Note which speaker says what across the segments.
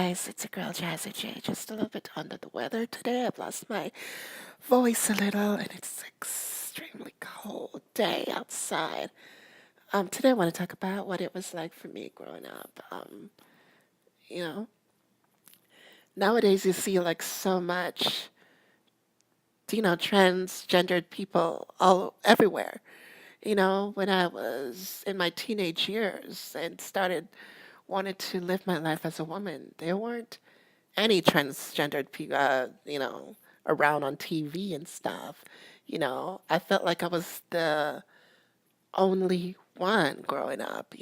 Speaker 1: guys, it's a girl Jazzy J. Just a little bit under the weather today. I've lost my voice a little, and it's extremely cold day outside. Today I want to talk about what it was like for me growing up. You know, nowadays you see like so much, transgendered people all everywhere. When I was in my teenage years and started wanted to live my life as a woman, there weren't any transgendered people, around on TV and stuff. I felt like I was the only one growing up.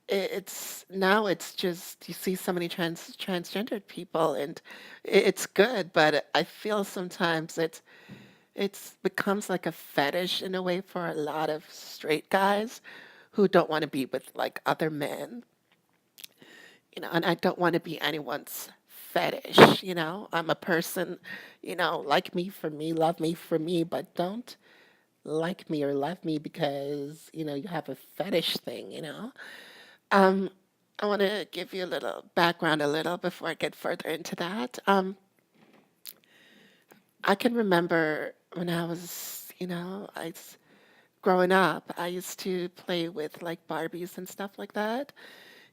Speaker 1: It's now it's just you see so many transgendered people, and it's good, but I feel sometimes it's becomes like a fetish in a way for a lot of straight guys who don't want to be with like other men. And I don't want to be anyone's fetish. I'm a person, like me for me, love me for me, but don't like me or love me because, you have a fetish thing. Um, I want to give you a little background a little before I get further into that. I can remember when I was, growing up, I used to play with like Barbies and stuff like that.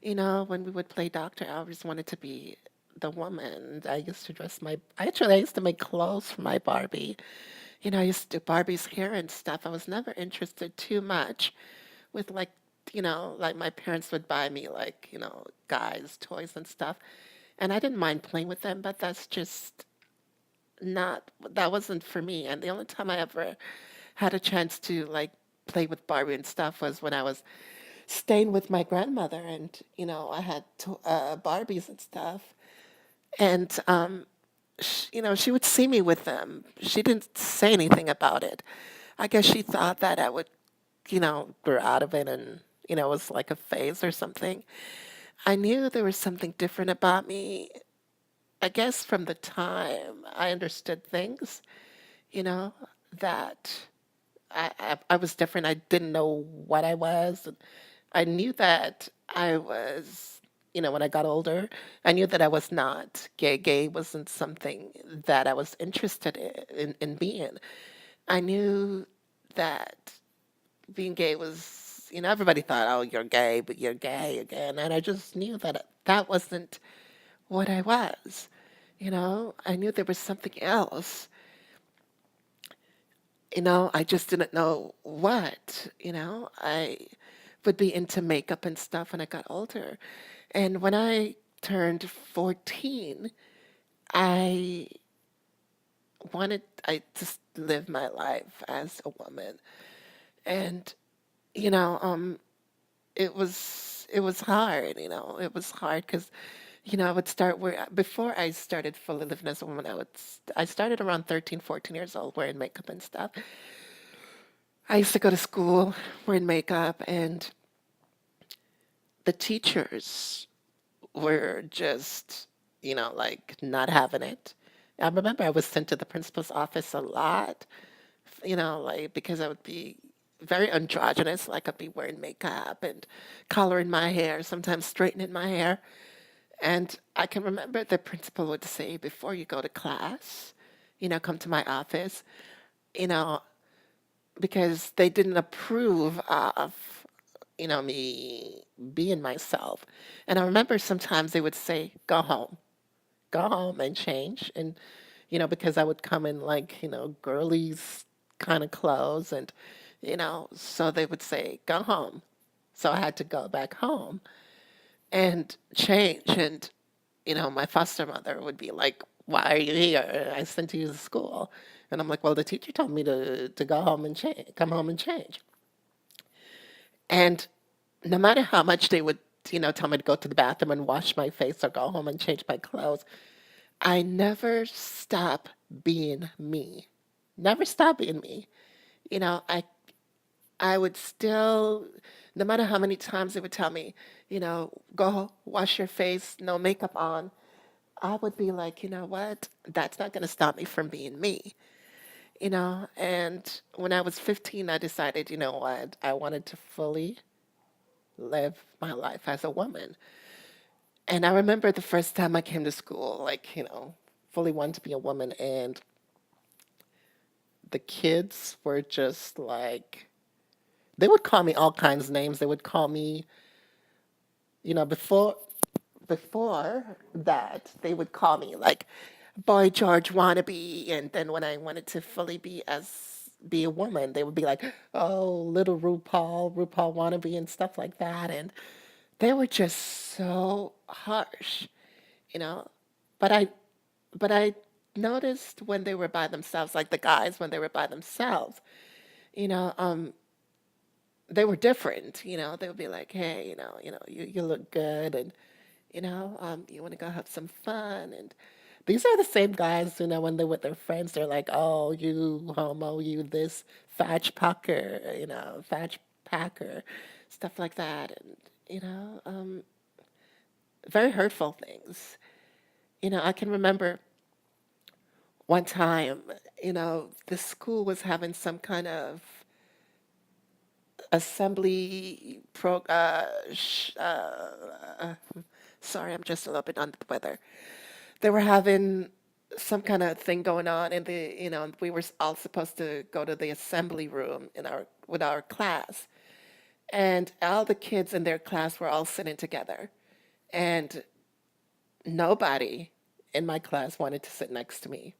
Speaker 1: When we would play doctor, I always wanted to be the woman. I used to make clothes for my Barbie. I used to do Barbie's hair and stuff. I was never interested too much with like my parents would buy me like, guys' toys and stuff. And I didn't mind playing with them, but that wasn't for me. And the only time I ever had a chance to like play with Barbie and stuff was when I was staying with my grandmother, and I had Barbies and stuff, and she would see me with them. She didn't say anything about it. I guess she thought that I would grow out of it, and it was like a phase or something. I knew there was something different about me. I guess from the time I understood things, you know that I was different. I didn't know what I was. I knew that I was, when I got older, I knew that I was not gay. Gay wasn't something that I was interested in being. I knew that being gay was, everybody thought, oh, you're gay, but you're gay again. And I just knew that that wasn't what I was. I knew there was something else. I just didn't know what. I would be into makeup and stuff when I got older. And when I turned 14, I I just lived my life as a woman. And, you know, um, it was hard, it was hard because, I would start before I started fully living as a woman, I started around 13, 14 years old wearing makeup and stuff. I used to go to school wearing makeup, and the teachers were just, like not having it. I remember I was sent to the principal's office a lot, like because I would be very androgynous, like I'd be wearing makeup and coloring my hair, sometimes straightening my hair. And I can remember the principal would say, before you go to class, come to my office, you know, because they didn't approve of, me being myself. And I remember sometimes they would say, go home and change. And, because I would come in like, girlies kind of clothes, and, so they would say, go home. So I had to go back home and change. And, my foster mother would be like, why are you here? I sent you to school. And I'm like, well, the teacher told me to go home and change, come home and change. And no matter how much they would, tell me to go to the bathroom and wash my face or go home and change my clothes, I never stop being me. Never stop being me. You know, I I would still, no matter how many times they would tell me, go wash your face, no makeup on, I would be like, you know what? That's not going to stop me from being me. And when I was 15, I decided, you know what? I wanted to fully live my life as a woman. And I remember the first time I came to school, like, fully wanted to be a woman, and the kids were just like, they would call me all kinds of names. They would call me, you know, before that, they would call me like Boy George wannabe, and then when I wanted to fully be a woman, they would be like, oh, little RuPaul wannabe, and stuff like that. And they were just so harsh, you know. But I noticed when they were by themselves, like the guys when they were by themselves, you know, they were different. They would be like, hey, you look good, and you want to go have some fun. And these are the same guys, when they're with their friends, they're like, oh, you homo, you this fetch pucker, fetch packer, stuff like that. And, very hurtful things. I can remember one time, the school was having some kind of assembly sorry, I'm just a little bit under the weather. They were having some kind of thing going on, and we were all supposed to go to the assembly room with our class, and all the kids in their class were all sitting together, and nobody in my class wanted to sit next to me.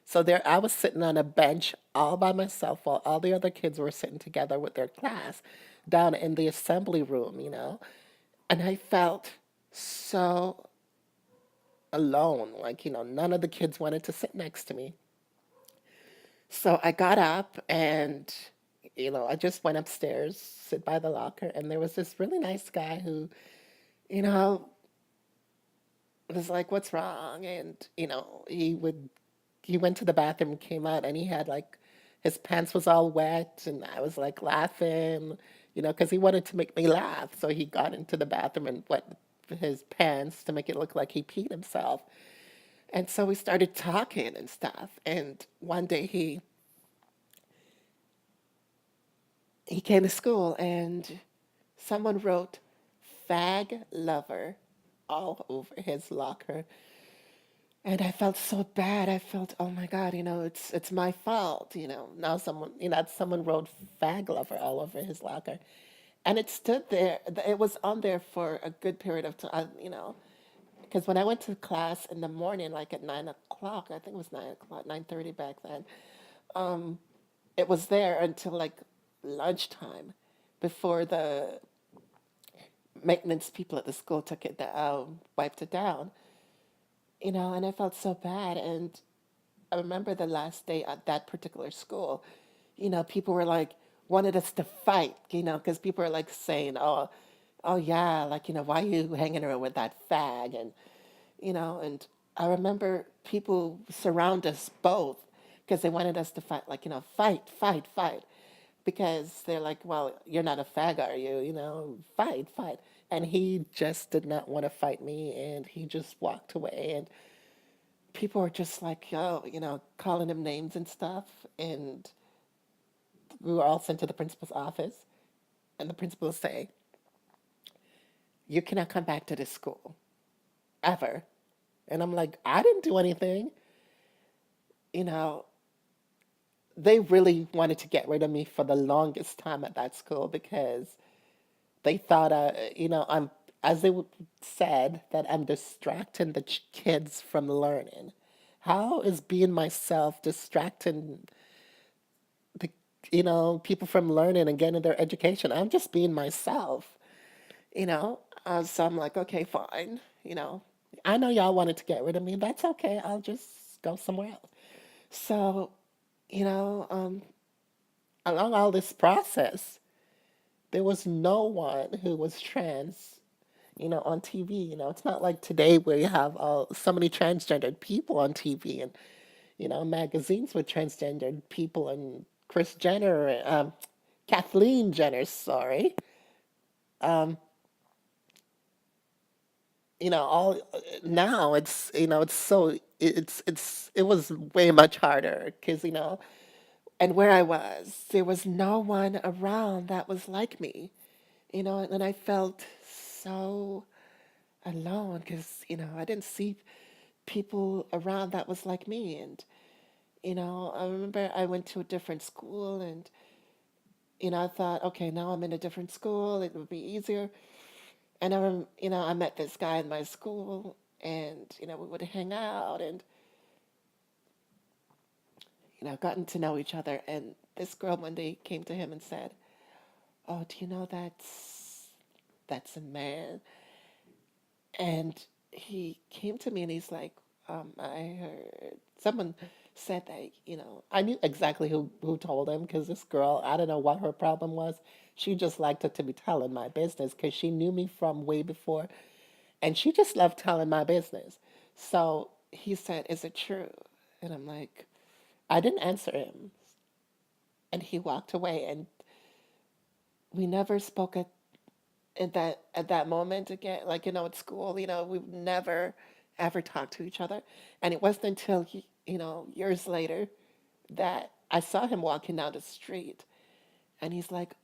Speaker 1: So there, I was sitting on a bench all by myself while all the other kids were sitting together with their class down in the assembly room, and I felt so alone. Like, none of the kids wanted to sit next to me. So I got up and, I just went upstairs, sit by the locker, and there was this really nice guy who, you know, was like, "What's wrong?" And, he went to the bathroom, came out, and he had like his pants was all wet, and I was like laughing, because he wanted to make me laugh. So he got into the bathroom and wet his pants to make it look like he peed himself. And so we started talking and stuff. And one day he came to school and someone wrote fag lover all over his locker. And I felt so bad. I felt, oh my God, it's my fault. Now someone wrote fag lover all over his locker. And it stood there. It was on there for a good period of time, because when I went to class in the morning, like at 9 o'clock, I think it was 9 o'clock, 9:30 back then, it was there until like lunchtime before the maintenance people at the school took it down, wiped it down, and I felt so bad. And I remember the last day at that particular school, people were like, wanted us to fight, because people were like saying, oh yeah, like, why are you hanging around with that fag? And I remember people surround us both because they wanted us to fight, like, fight, fight, fight. Because they're like, well, you're not a fag, are you? Fight, fight. And he just did not want to fight me, and he just walked away. And people were just like, oh, calling him names and stuff. And we were all sent to the principal's office, and the principal say, you cannot come back to this school ever. And I'm like, I didn't do anything. You know, they really wanted to get rid of me for the longest time at that school because they thought, as they said, that I'm distracting the kids from learning. How is being myself distracting the, people from learning and getting their education? I'm just being myself, you know? So I'm like, okay, fine, I know y'all wanted to get rid of me. That's okay. I'll just go somewhere else. So, you know, um, along all this process, there was no one who was trans, on TV. It's not like today where you have so many transgendered people on TV and, magazines with transgendered people and Kris Jenner, Kathleen Jenner, sorry. Um, all now it's so it was way much harder because and where I was, there was no one around that was like me, and I felt so alone because, I didn't see people around that was like me. And, I remember I went to a different school and, I thought, okay, now I'm in a different school, it would be easier. And I met this guy in my school and, we would hang out and, gotten to know each other. And this girl one day came to him and said, "Oh, do you know that's a man?" And he came to me and he's like, "I heard someone said that, I knew exactly who told him because this girl, I don't know what her problem was. She just liked it to be telling my business because she knew me from way before, and she just loved telling my business." So he said, "Is it true?" And I'm like, I didn't answer him. And he walked away, and we never spoke at that moment again. Like, at school, we never ever talked to each other. And it wasn't until years later that I saw him walking down the street, and he's like,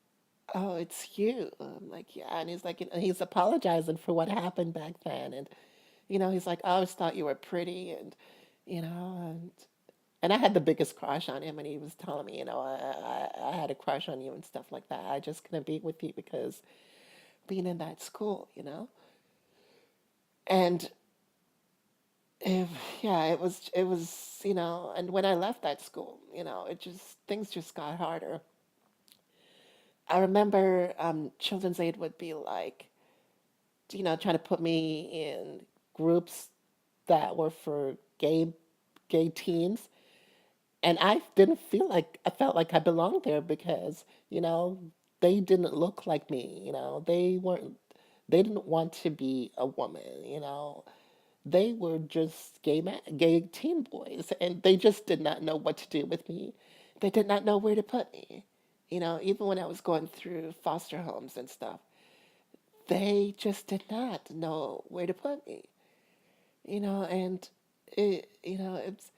Speaker 1: "Oh, it's you." I'm like, "Yeah." And he's like, and he's apologizing for what happened back then, and he's like, "I always thought you were pretty," and and I had the biggest crush on him, and he was telling me, I had a crush on you and stuff like that. I just couldn't be with you because being in that school, and if, yeah, it was, and when I left that school, things just got harder. I remember Children's Aid would be like, trying to put me in groups that were for gay teens. And I felt like I belonged there because, they didn't look like me, they didn't want to be a woman, they were just gay teen boys, and they just did not know what to do with me. They did not know where to put me. Even when I was going through foster homes and stuff, they just did not know where to put me. And it's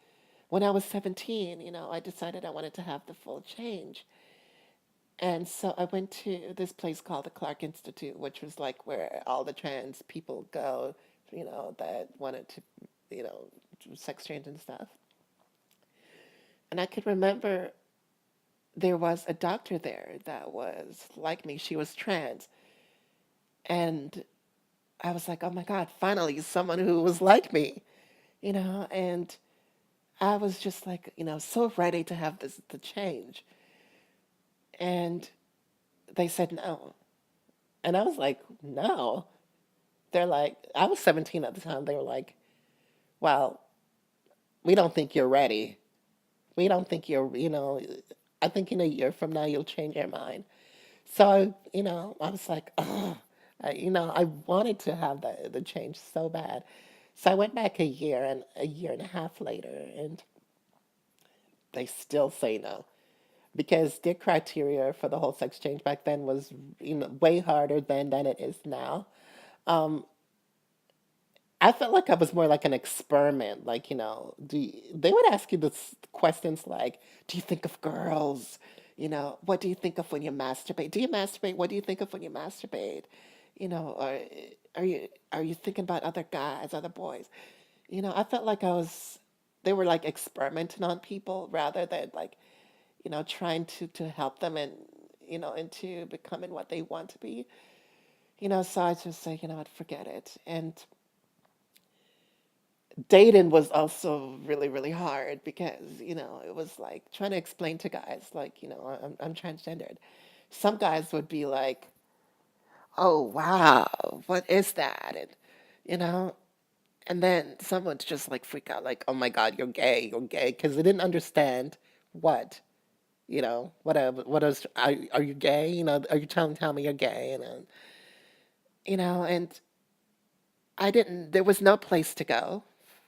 Speaker 1: when I was 17, I decided I wanted to have the full change. And so I went to this place called the Clark Institute, which was like where all the trans people go, that wanted to, do sex change and stuff. And I could remember there was a doctor there that was like me. She was trans. And I was like, oh my God, finally someone who was like me, and I was just like, so ready to have the change. And they said no. And I was like, no. They're like, I was 17 at the time. They were like, well, we don't think you're ready. We don't think I think in a year from now you'll change your mind. So, I was like, oh, I wanted to have the change so bad. So I went back a year and a half later, and they still say no because their criteria for the whole sex change back then was, way harder than it is now. Um, I felt like I was more like an experiment. Like, they would ask you this questions like, do you think of girls? What do you think of when you masturbate? Do you masturbate? What do you think of when you masturbate? Or are you thinking about other guys, other boys? I felt like they were like experimenting on people rather than like, trying to help them and, into becoming what they want to be. So I just say, I'd forget it. And dating was also really, really hard because, it was like trying to explain to guys, like, I'm transgendered. Some guys would be like, oh, wow, what is that? And, you know, and then some would just like freak out, like, oh my God, you're gay, because they didn't understand what, what is, are you gay? Are you tell me you're gay? And there was no place to go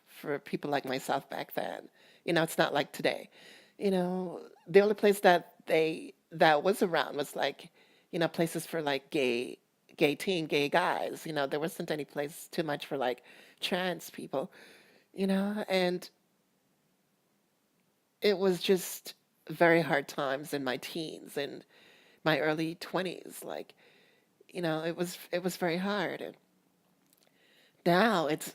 Speaker 1: for people like myself back then. It's not like today. The only place that was around was like, places for like gay guys. There wasn't any place too much for like trans people, and it was just very hard times in my teens and my early 20s. Like, it was very hard. now it's